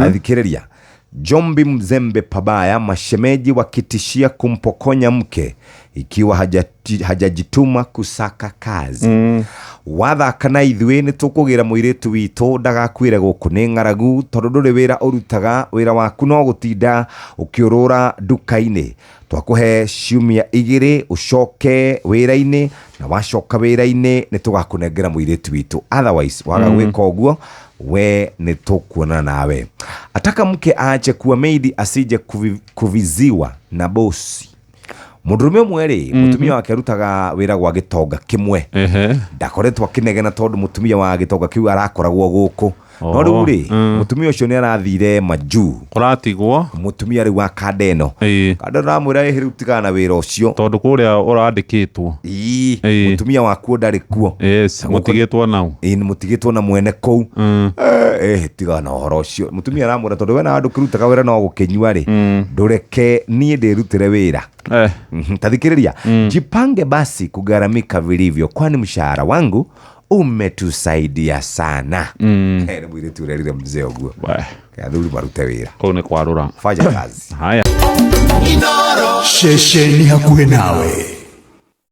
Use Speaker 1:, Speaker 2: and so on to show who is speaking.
Speaker 1: Adhikireria Jombi mzembe pabaya, mashemeji wakitishia kumpokonya mke ikiwa hajajituma kusaka kazi. Watha kana ithuĩ nĩ tũkũgĩra mũirĩtu witũ ndagakwĩre gũkũ nĩ ng'aragu, tondũ ndũrĩ wĩra ũrutaga, wĩra waku no gũtinda ũkĩũrũra nduka-inĩ. Twakũhe ciumia 2 ũcoke wĩra-inĩ, na wacoka wĩra-inĩ nĩ tũgakũnengera mũirĩtu witũ. Otherwise waga gwĩka ũguo, we nĩ tũkuona nawe. Ataka mke aache kuwa maid asije kuviziwa na bosi. Mũndũrũme mweri mutumia wake arutaga wĩra gwa gĩtonga kĩmwe. Ndakoretwo akĩnegena tondũ mutumia wa gĩtonga kĩu arakoragwo gũkũ. No rĩu rĩ, mutumia ũcio nĩ arathire majuu.
Speaker 2: Ũratigwo
Speaker 1: Mutumia rĩu akandeno. Kandeno ramwĩra rĩu tigana na wĩra ũcio,
Speaker 2: tondũ kũrĩa ũrandĩkĩtwo.
Speaker 1: Mutumia waku ndarĩ kuo.
Speaker 2: Mũtigĩtwo nau.
Speaker 1: Mũtigĩtwo na mwene kũu. Tigana na ũhoro ũcio. Mutumia aramwĩra tondũ we na andũ kĩrutaga wĩra no gũkĩnyua rĩ, ndũreke niĩ ndĩrutĩre wĩra. Tadhikireria jipange basi kugaramika vilivyo, kwani mshahara wangu umetusaidia sana. Mwire turerire mzee oguo. Kathuri barute wira.
Speaker 2: Kau nĩ kwarũra.
Speaker 1: Fanya kazi.
Speaker 2: Haya.
Speaker 3: Shesheni hakuhe nawe.